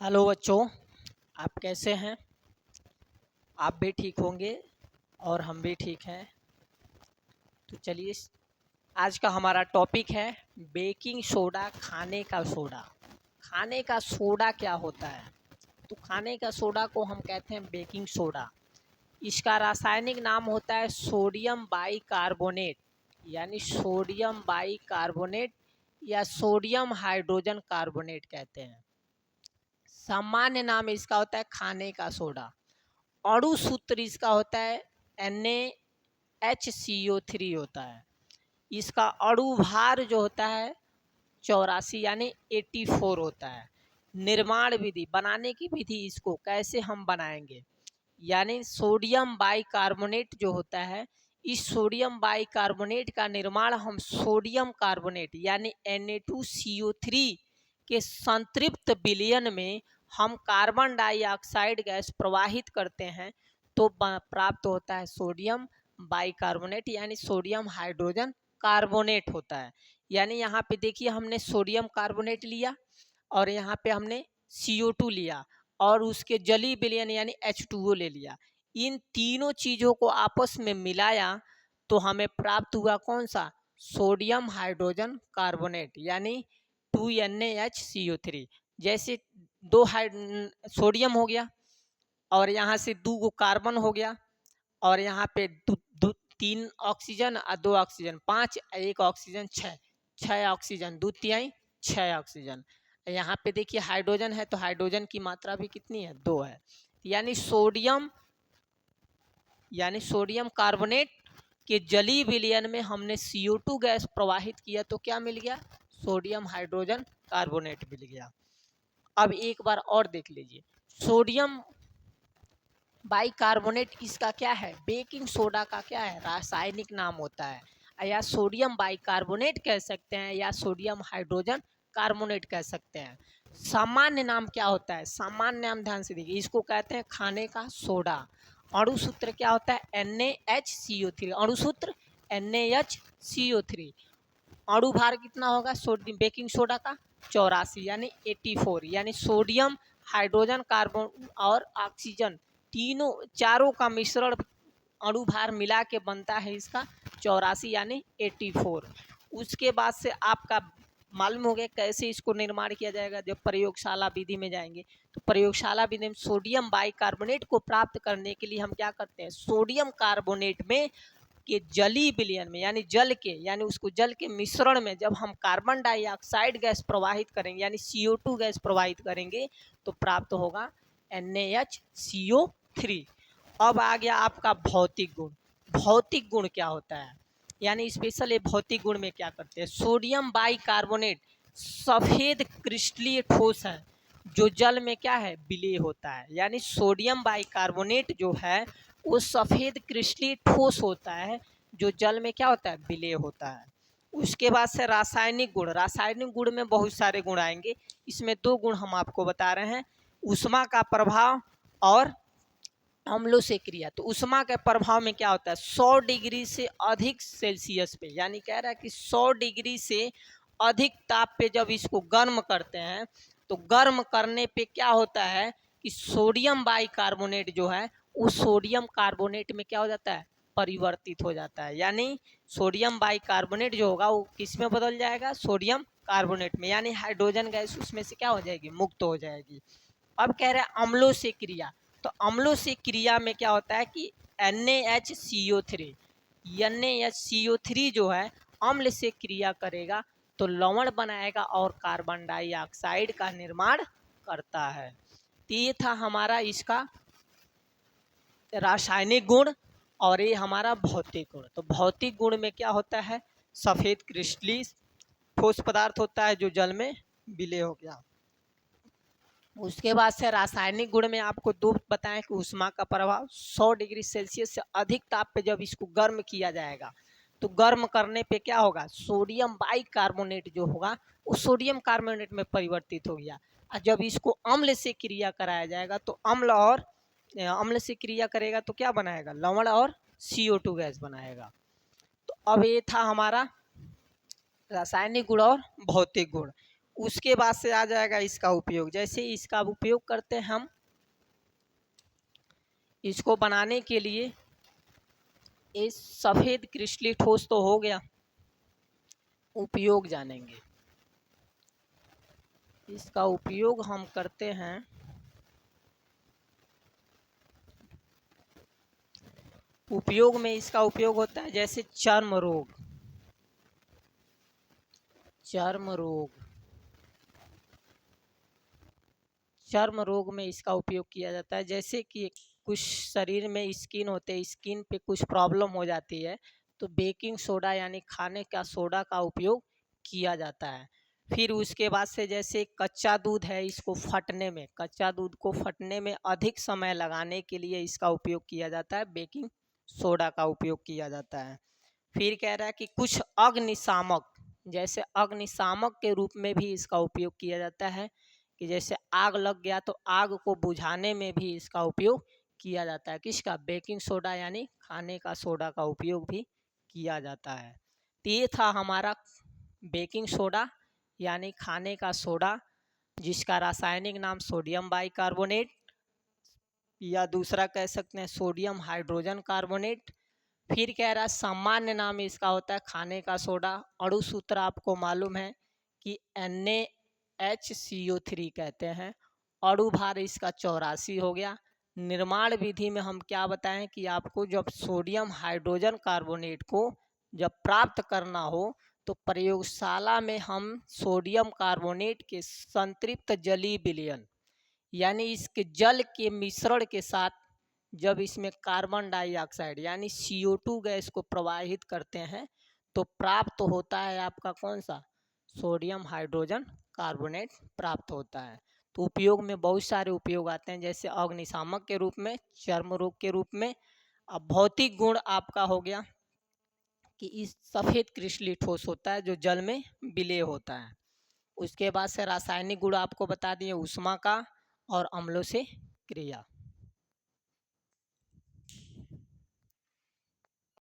Hello बच्चों, आप कैसे हैं? आप भी ठीक होंगे और हम भी ठीक हैं। तो चलिए, आज का हमारा टॉपिक है बेकिंग सोडा। खाने का सोडा। खाने का सोडा क्या होता है? तो खाने का सोडा को हम कहते हैं बेकिंग सोडा। इसका रासायनिक नाम होता है सोडियम बाइकार्बोनेट, यानी सोडियम बाइकार्बोनेट या सोडियम हाइड्रोजन कार्बोनेट कहते हैं। सामान्य नाम इसका होता है खाने का सोडा। अणु सूत्र इसका होता है NaHCO3 होता है। इसका अणु भार जो होता है 84 यानी 84 होता है। निर्माण विधि, बनाने की विधि, इसको कैसे हम बनाएंगे, यानी सोडियम बाइकार्बोनेट जो होता है, इस सोडियम बाइकार्बोनेट का निर्माण हम सोडियम कार्बोनेट यानी Na2CO3 के संतृप्त विलयन में हम कार्बन डाइऑक्साइड गैस प्रवाहित करते हैं तो प्राप्त होता है सोडियम बाइकार्बोनेट यानी सोडियम हाइड्रोजन कार्बोनेट होता है। यानी यहाँ पे देखिए, हमने सोडियम कार्बोनेट लिया और यहाँ पे हमने CO2 लिया और उसके जलीय विलयन यानी H2O ले लिया। इन तीनों चीज़ों को आपस में मिलाया तो हमें प्राप्त हुआ कौन सा? सोडियम हाइड्रोजन कार्बोनेट यानी 2NaHCO3। जैसे दो सोडियम हो गया और यहाँ से दो कार्बन हो गया और यहाँ पे तीन ऑक्सीजन और दो ऑक्सीजन, 5, एक ऑक्सीजन, 6 ऑक्सीजन, 2 तिहाई 6 ऑक्सीजन। यहाँ पे देखिए हाइड्रोजन है तो हाइड्रोजन की मात्रा भी कितनी है? 2 है। यानी सोडियम कार्बोनेट के जलीय विलयन में हमने CO2 गैस प्रवाहित किया तो क्या मिल गया? सोडियम हाइड्रोजन कार्बोनेट मिल गया। अब एक बार और देख लीजिए, सोडियम बाइकार्बोनेट इसका क्या है? बेकिंग सोडा का क्या है? रासायनिक नाम होता है। या सोडियम बाइकार्बोनेट कह सकते हैं या सोडियम हाइड्रोजन कार्बोनेट कह सकते हैं। सामान्य नाम क्या होता है? सामान्य नाम ध्यान से देखिए, इसको कहते हैं खाने का सोडा। अणु सूत्र क्या होता है? NaHCO3। अणु सूत्र NaHCO3। अणु भार कितना होगा सोडियम बेकिंग सोडा का? 84 यानी 84, यानी सोडियम हाइड्रोजन कार्बन और ऑक्सीजन तीनों चारों का मिश्रण अणु भार मिला के बनता है इसका 84 यानी 84। उसके बाद से आपका मालूम हो गया कैसे इसको निर्माण किया जाएगा। जब प्रयोगशाला विधि में जाएंगे तो प्रयोगशाला विधि में सोडियम बाइकार्बोनेट को प्राप्त करने के लिए हम क्या करते हैं? सोडियम कार्बोनेट में के जलीय विलयन में यानी उसको जल के मिश्रण में जब हम कार्बन डाइऑक्साइड गैस प्रवाहित करेंगे यानी CO2 गैस प्रवाहित करेंगे तो प्राप्त होगा NaHCO3। अब आ गया आपका भौतिक गुण। भौतिक गुण क्या होता है? यानी स्पेशल ये भौतिक गुण में क्या करते हैं? सोडियम बाइकार्बोनेट सफेद क्रिस्टलीय ठोस है जो जल में क्या है? विलय होता है। यानी सोडियम बाइकार्बोनेट जो है वो सफेद क्रिस्टलीय ठोस होता है जो जल में क्या होता है? विलय होता है। उसके बाद से रासायनिक गुण। रासायनिक गुण में बहुत सारे गुण आएंगे, इसमें 2 गुण हम आपको बता रहे हैं, ऊष्मा का प्रभाव और अम्लों से क्रिया। तो ऊष्मा के प्रभाव में क्या होता है? 100 डिग्री से अधिक सेल्सियस पे, यानी कह रहा है कि 100 डिग्री से अधिक ताप पे जब इसको गर्म करते हैं तो गर्म करने पे क्या होता है कि सोडियम बाइकार्बोनेट जो है वो सोडियम कार्बोनेट में क्या हो जाता है? परिवर्तित हो जाता है। यानी सोडियम बाइकार्बोनेट जो होगा वो किस में बदल जाएगा? सोडियम कार्बोनेट में, यानी हाइड्रोजन गैस उसमें से क्या हो जाएगी? मुक्त हो जाएगी। अब कह रहे हैं अम्लों से क्रिया। तो अम्लों से क्रिया में क्या होता है कि NaHCO3 जो है अम्ल से क्रिया करेगा तो लवण बनाएगा और कार्बन डाइऑक्साइड का निर्माण करता है। तो ये था हमारा इसका रासायनिक गुण और ये हमारा भौतिक गुण। तो भौतिक गुण में क्या होता है? सफ़ेद क्रिस्टलीय ठोस पदार्थ होता है जो जल में विलय हो गया। उसके बाद से रासायनिक गुण में आपको 2 बताएं कि ऊष्मा का प्रभाव 100 डिग्री सेल्सियस से अधिक ताप पे जब इसको गर्म किया जाएगा तो गर्म करने पे क्या होगा? सोडियम बाइकार्बोनेट जो होगा वो सोडियम कार्बोनेट में परिवर्तित हो गया। और जब इसको अम्ल से क्रिया कराया जाएगा तो अम्ल से क्रिया करेगा तो क्या बनाएगा? लवण और CO2 गैस बनाएगा। तो अब ये था हमारा रासायनिक गुण और भौतिक गुण। उसके बाद से आ जाएगा इसका उपयोग। जैसे इसका उपयोग करते हैं हम इसको बनाने के लिए, ये सफेद क्रिस्टलीय ठोस तो हो गया, उपयोग जानेंगे। इसका उपयोग हम करते हैं उपयोग में इसका उपयोग होता है जैसे चर्म रोग, चर्म रोग में इसका उपयोग किया जाता है। जैसे कि कुछ शरीर में स्किन होते हैं, स्किन पे कुछ प्रॉब्लम हो जाती है तो बेकिंग सोडा यानी खाने का सोडा का उपयोग किया जाता है। फिर उसके बाद से जैसे कच्चा दूध है, इसको फटने में, कच्चा दूध को फटने में अधिक समय लगाने के लिए इसका उपयोग किया जाता है, बेकिंग सोडा का उपयोग किया जाता है। फिर कह रहा है कि कुछ अग्निशामक, जैसे अग्निशामक के रूप में भी इसका उपयोग किया जाता है, कि जैसे आग लग गया तो आग को बुझाने में भी इसका उपयोग किया जाता है। किसका? बेकिंग सोडा यानी खाने का सोडा का उपयोग भी किया जाता है। तो ये था हमारा बेकिंग सोडा यानी खाने का सोडा, जिसका रासायनिक नाम सोडियम बाइकार्बोनेट या दूसरा कह सकते हैं सोडियम हाइड्रोजन कार्बोनेट। फिर कह रहा है सामान्य नाम इसका होता है खाने का सोडा। अणु सूत्र आपको मालूम है कि NaHCO3 कहते हैं। अणु भार इसका 84 हो गया। निर्माण विधि में हम क्या बताएं कि आपको जब सोडियम हाइड्रोजन कार्बोनेट को जब प्राप्त करना हो तो प्रयोगशाला में हम सोडियम कार्बोनेट के संतृप्त जलीय विलयन यानी इसके जल के मिश्रण के साथ जब इसमें कार्बन डाइऑक्साइड यानी CO2 गैस को प्रवाहित करते हैं तो प्राप्त होता है आपका कौन सा? सोडियम हाइड्रोजन कार्बोनेट प्राप्त होता है। तो उपयोग में बहुत सारे उपयोग आते हैं, जैसे अग्निशामक के रूप में, चर्म रोग के रूप में। अब भौतिक गुण आपका हो गया कि इस सफ़ेद क्रिस्टलीय ठोस होता है जो जल में विलय होता है। उसके बाद से रासायनिक गुण आपको बता दिए, ऊष्मा का और अम्लों से क्रिया।